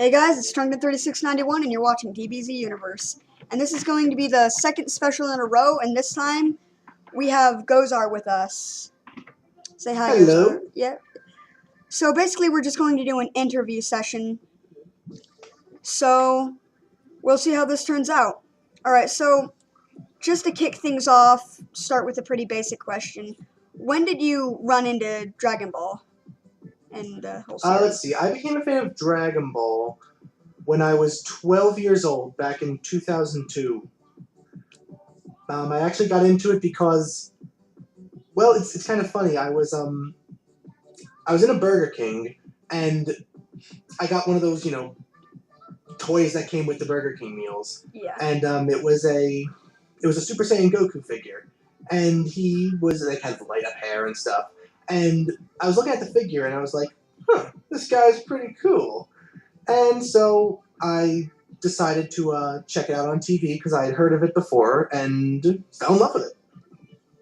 Hey guys, it's Trunkin3691 and you're watching DBZ Universe. And this is going to be the second special in a row, and this time we have Gozar with us. Say hi, Hello. Gozar. Yeah. So basically we're just going to do an interview session. So we'll see how this turns out. Alright, so just to kick things off, start with a pretty basic question. When did you run into Dragon Ball? And the whole series? Let's see. I became a fan of Dragon Ball when I was 12 years old, back in 2002. I actually got into it because, well, it's kind of funny. I was in a Burger King, and I got one of those, toys that came with the Burger King meals. Yeah. And it was a Super Saiyan Goku figure, and he was had light up hair and stuff. And I was looking at the figure, and I was like, huh, this guy's pretty cool. And so I decided to check it out on TV because I had heard of it before and fell in love with it.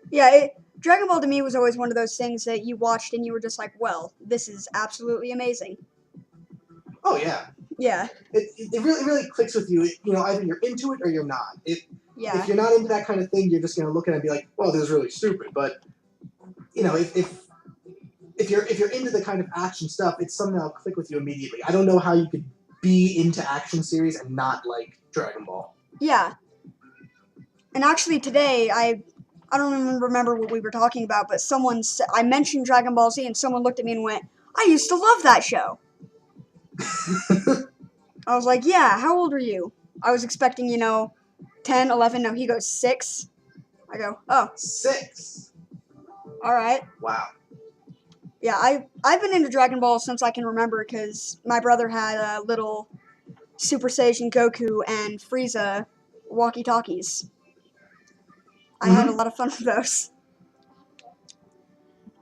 Yeah, Dragon Ball to me was always one of those things that you watched and you were just like, well, this is absolutely amazing. Oh, yeah. Yeah. It really clicks with you. Either you're into it or you're not. Yeah. If you're not into that kind of thing, you're just going to look at it and be like, well, this is really stupid. But, if you're into the kind of action stuff, it's something that'll click with you immediately. I don't know how you could be into action series and not like Dragon Ball. Yeah. And actually today, I don't even remember what we were talking about, but I mentioned Dragon Ball Z and someone looked at me and went, I used to love that show. I was like, yeah, how old are you? I was expecting, 10, 11, no, he goes 6. I go, oh. 6? Alright. Wow. Yeah, I've been into Dragon Ball since I can remember because my brother had a little Super Saiyan Goku and Frieza walkie-talkies. I had a lot of fun with those.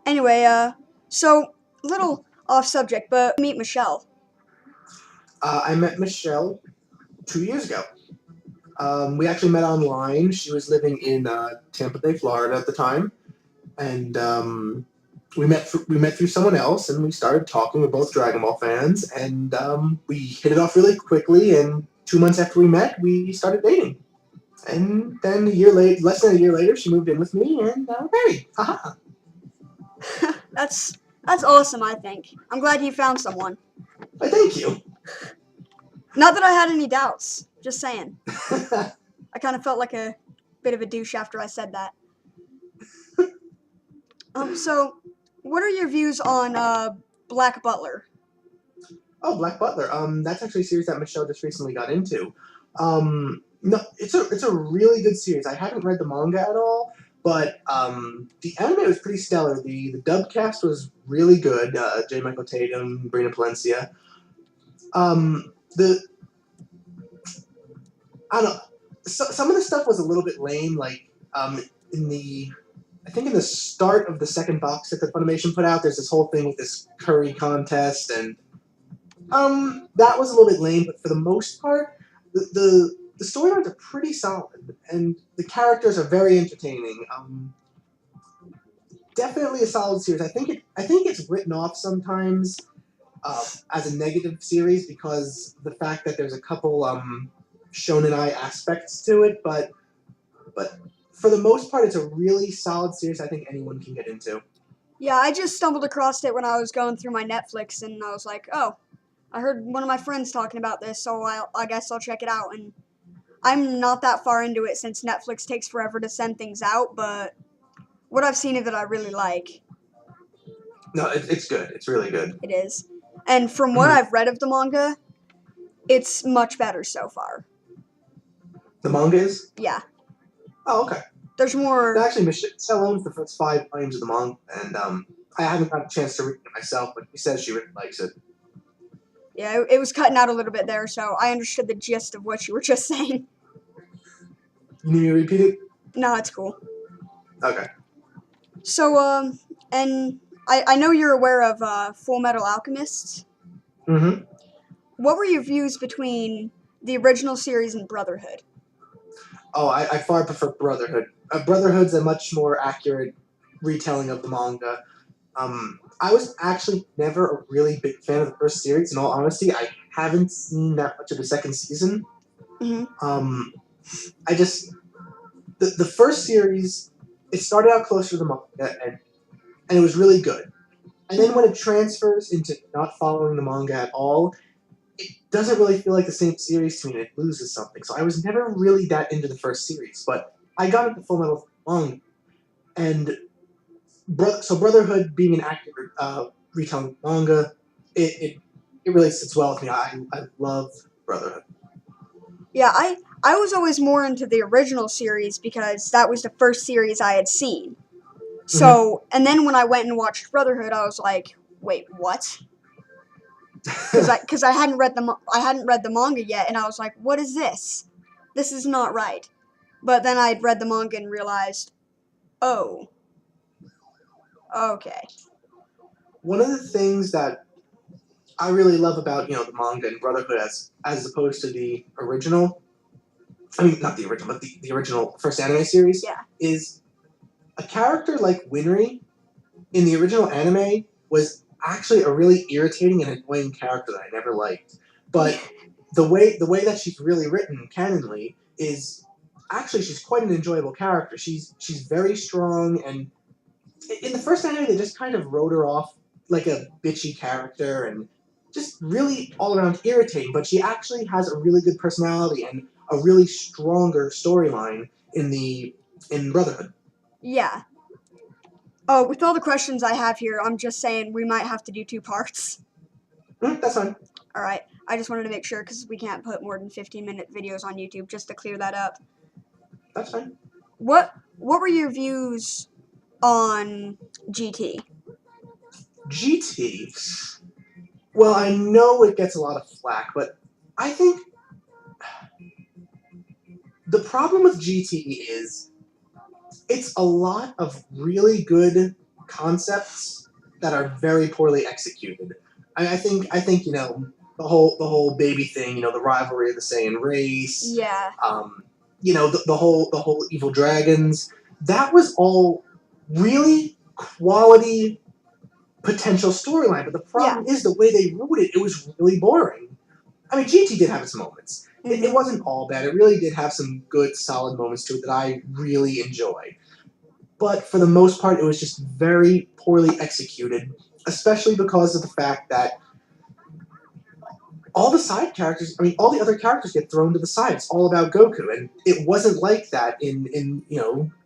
Anyway, so, little off subject, but meet Michelle. I met Michelle 2 years ago. We actually met online. She was living in Tampa Bay, Florida at the time, and we met through someone else, and we started talking. We're both Dragon Ball fans, and we hit it off really quickly. And 2 months after we met, we started dating. And then less than a year later, she moved in with me, and now we're married. Haha. That's awesome, I think. I'm glad you found someone. Why, thank you. Not that I had any doubts. Just saying. I kind of felt like a bit of a douche after I said that. So, what are your views on Black Butler? Oh, Black Butler. That's actually a series that Michelle just recently got into. No, it's a really good series. I haven't read the manga at all, but the anime was pretty stellar. The dub cast was really good. J. Michael Tatum, Brina Palencia. I don't know. Some of the stuff was a little bit lame. Like in the start of the second box set that Funimation put out, there's this whole thing with this curry contest, and that was a little bit lame. But for the most part, the storylines are pretty solid, and the characters are very entertaining. Definitely a solid series. I think it's written off sometimes as a negative series because the fact that there's a couple shonen-ai aspects to it, but for the most part, it's a really solid series I think anyone can get into. Yeah, I just stumbled across it when I was going through my Netflix, and I was like, oh, I heard one of my friends talking about this, so I guess I'll check it out. And I'm not that far into it since Netflix takes forever to send things out, but what I've seen of it I really like. No, it's good. It's really good. It is. And from what I've read of the manga, it's much better so far. The manga is? Yeah. Oh, okay. There's more... Actually, Michelle owns the first 5 volumes of the manga, and I haven't got a chance to read it myself, but she says she really likes it. Yeah, it was cutting out a little bit there, so I understood the gist of what you were just saying. You need me to repeat it? No, it's cool. Okay. So, and I know you're aware of Full Metal Alchemist. Mm-hmm. What were your views between the original series and Brotherhood? Oh, I far prefer Brotherhood. Brotherhood's a much more accurate retelling of the manga. I was actually never a really big fan of the first series. In all honesty, I haven't seen that much of the second season. Hmm. I just the first series, it started out closer to the manga, and it was really good. And then when it transfers into not following the manga at all, it doesn't really feel like the same series to me, and it loses something. So I was never really that into the first series, but I got into Full Metal manga, and so Brotherhood being an active retelling manga, it really sits well with me. I love Brotherhood. Yeah, I was always more into the original series because that was the first series I had seen. So, and then when I went and watched Brotherhood, I was like, wait, what? Because I hadn't read the manga yet, and I was like, what is this? This is not right. But then I'd read the manga and realized, oh, okay. One of the things that I really love about the manga and Brotherhood as opposed to the original, I mean not the original, but the original first anime series, Yeah. is a character like Winry in the original anime was actually a really irritating and annoying character that I never liked. But the way that she's really written canonly is actually she's quite an enjoyable character. She's very strong, and in the first anime they just kind of wrote her off like a bitchy character and just really all around irritating. But she actually has a really good personality and a really stronger storyline in Brotherhood. Yeah. Oh, with all the questions I have here, I'm just saying we might have to do 2 parts. That's fine. All right. I just wanted to make sure because we can't put more than 15-minute videos on YouTube just to clear that up. That's fine. What were your views on GT? GT. Well, I know it gets a lot of flack, but I think the problem with GT is it's a lot of really good concepts that are very poorly executed. I think the whole baby thing, the rivalry of the Saiyan race, Yeah. the whole evil dragons. That was all really quality potential storyline, but the problem is the way they wrote it. It was really boring. I mean, GT did have its moments. It wasn't all bad. It really did have some good, solid moments to it that I really enjoyed. But for the most part, it was just very poorly executed, especially because of the fact that all the side characters, I mean, all the other characters get thrown to the side. It's all about Goku, and it wasn't like that in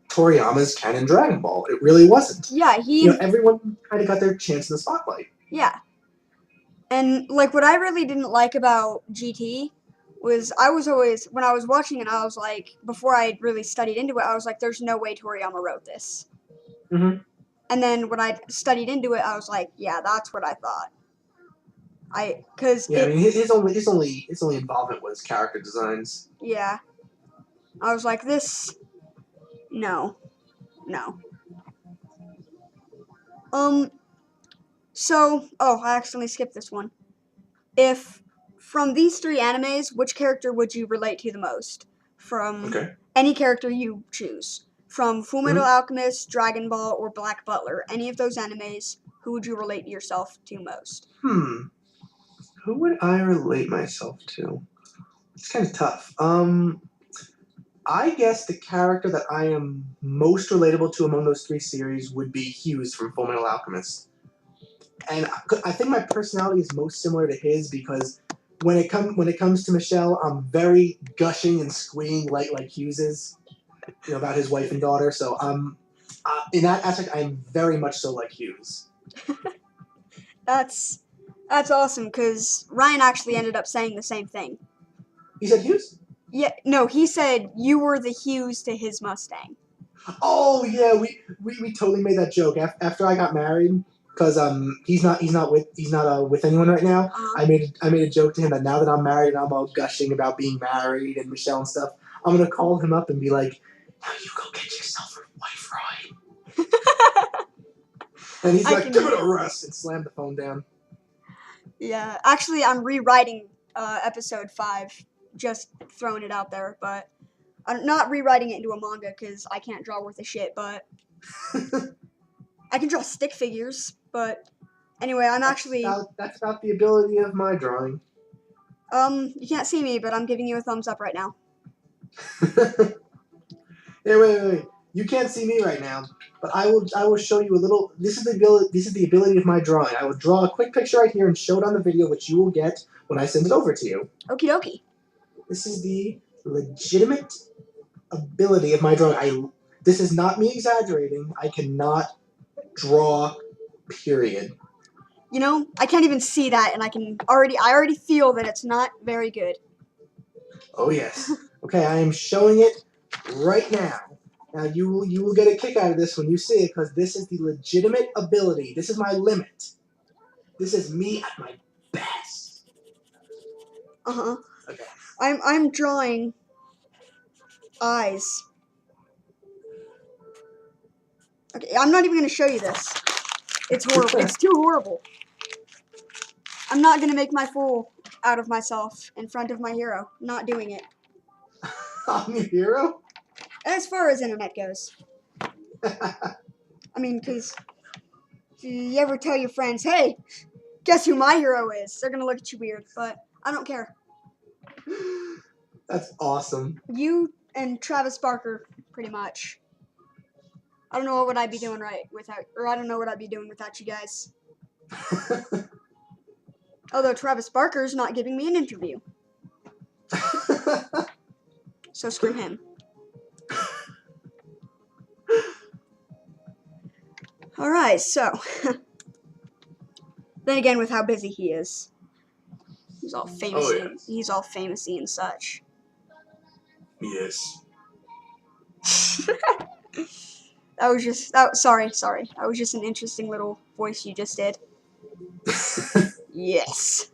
Toriyama's Canon Dragon Ball. It really wasn't. Yeah, everyone kind of got their chance in the spotlight. Yeah. And like what I really didn't like about GT was I was always when I was watching it, I was like, before I really studied into it, I was like, there's no way Toriyama wrote this. Mm-hmm. And then when I studied into it, I was like, yeah, that's what I thought. I mean his only involvement was character designs. Yeah. I was like, no. So, I accidentally skipped this one. If from these 3 animes, which character would you relate to the most? From any character you choose. From Fullmetal Alchemist, Dragon Ball, or Black Butler. Any of those animes, who would you relate yourself to most? Who would I relate myself to? It's kind of tough. I guess the character that I am most relatable to among those 3 series would be Hughes from Fullmetal Alchemist. And I think my personality is most similar to his because when it comes to Michelle, I'm very gushing and squeeing like Hughes is, about his wife and daughter. So in that aspect, I'm very much so like Hughes. That's awesome because Ryan actually ended up saying the same thing. He said Hughes? Yeah, no, he said you were the Hughes to his Mustang. Oh yeah, we totally made that joke after I got married. Because he's not with anyone right now. I made a joke to him that now that I'm married and I'm all gushing about being married and Michelle and stuff, I'm gonna call him up and be like, "Now you go get yourself a wife, Roy." And he's like, "Give it a rest," and slammed the phone down. Yeah, actually, I'm rewriting episode 5, just throwing it out there, but I'm not rewriting it into a manga because I can't draw worth a shit. But I can draw stick figures. But anyway, I'm actually... That's about the ability of my drawing. You can't see me, but I'm giving you a thumbs up right now. Hey, wait. You can't see me right now, but I will show you a little. This is the ability of my drawing. I will draw a quick picture right here and show it on the video, which you will get when I send it over to you. Okie dokie. This is the legitimate ability of my drawing. This is not me exaggerating. I cannot draw, period. You know, I can't even see that, and I already feel that it's not very good. Oh yes. Okay, I am showing it right now. Now you will get a kick out of this when you see it, because this is the legitimate ability. This is my limit. This is me at my best. Uh-huh. Okay. I'm drawing eyes. Okay, I'm not even gonna show you this. It's horrible. It's too horrible. I'm not gonna make my fool out of myself in front of my hero. Not doing it. I'm your hero? As far as internet goes. I mean, because if you ever tell your friends, hey, guess who my hero is? They're gonna look at you weird, but I don't care. That's awesome. You and Travis Barker, pretty much. I don't know what would I be doing I don't know what I'd be doing without you guys. Although Travis Barker's not giving me an interview. So screw him. Alright, so. Then again, with how busy he is. He's all famous. Oh, yes. He's all famous-y and such. Yes. Sorry. That was just an interesting little voice you just did. Yes.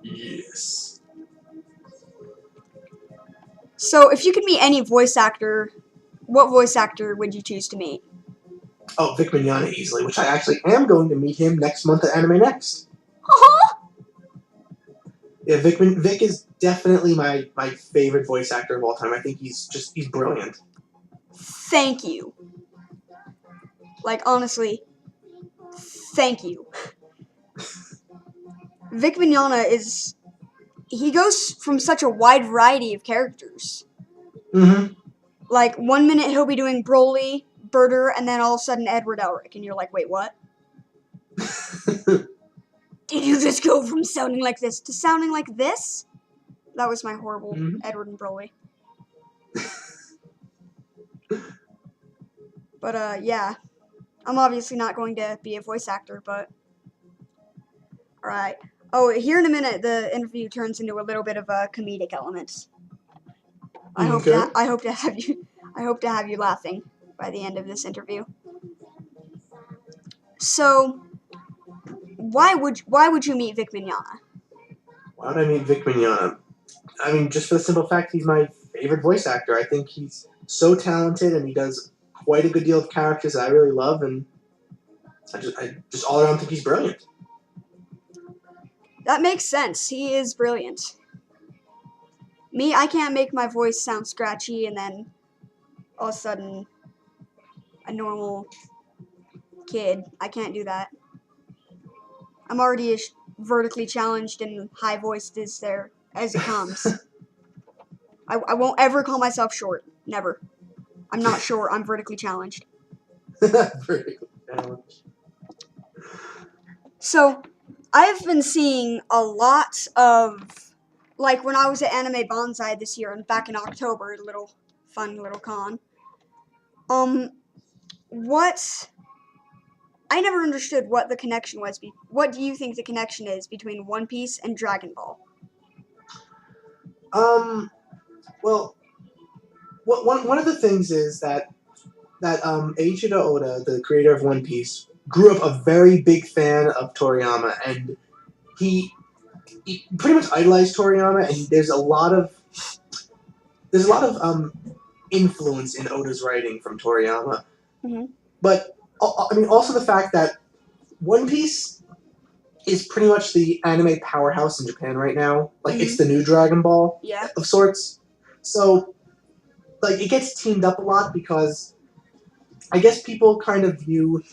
Yes. So, if you could meet any voice actor, what voice actor would you choose to meet? Oh, Vic Mignogna easily, which I actually am going to meet him next month at Anime Next. Yeah, Vic is definitely my favorite voice actor of all time. I think he's brilliant. Thank you. Like, honestly, thank you. Vic Mignogna he goes from such a wide variety of characters. Mm-hmm. Like, 1 minute he'll be doing Broly, Birder, and then all of a sudden Edward Elric, and you're like, wait, what? Did you just go from sounding like this to sounding like this? That was my horrible Edward and Broly. But, yeah. I'm obviously not going to be a voice actor, but... Alright. Oh, here in a minute, the interview turns into a little bit of a comedic element. I hope to have you laughing by the end of this interview. So, why would you meet Vic Mignogna? Why would I meet Vic Mignogna? I mean, just for the simple fact he's my favorite voice actor. I think he's so talented, and he does quite a good deal of characters that I really love, and I just all around think he's brilliant. That makes sense. He is brilliant. Me, I can't make my voice sound scratchy and then all of a sudden a normal kid. I can't do that. I'm already as vertically challenged and high-voiced as it comes. I won't ever call myself short. Never. I'm not short. I'm vertically challenged. Vertically challenged. So, I've been seeing a lot of, like when I was at Anime Bonsai this year and back in October, fun little con. I never understood what the connection was. What do you think the connection is between One Piece and Dragon Ball? Well, one of the things is that Eiichiro Oda, the creator of One Piece, grew up a very big fan of Toriyama, and he pretty much idolized Toriyama, and there's a lot of influence in Oda's writing from Toriyama. Mm-hmm. But I mean, also the fact that One Piece is pretty much the anime powerhouse in Japan right now. Like, it's the new Dragon Ball of sorts. So, like, it gets teamed up a lot because I guess people kind of view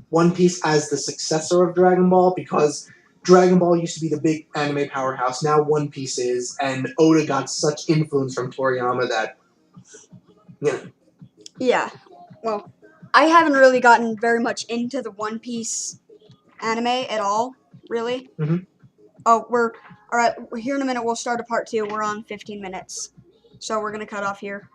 One Piece as the successor of Dragon Ball because Dragon Ball used to be the big anime powerhouse. Now One Piece is, and Oda got such influence from Toriyama that, you know. Yeah. Well, I haven't really gotten very much into the One Piece anime at all, really. Mhm. Oh, all right. Here in a minute. We'll start a part 2. We're on 15 minutes, so we're gonna cut off here.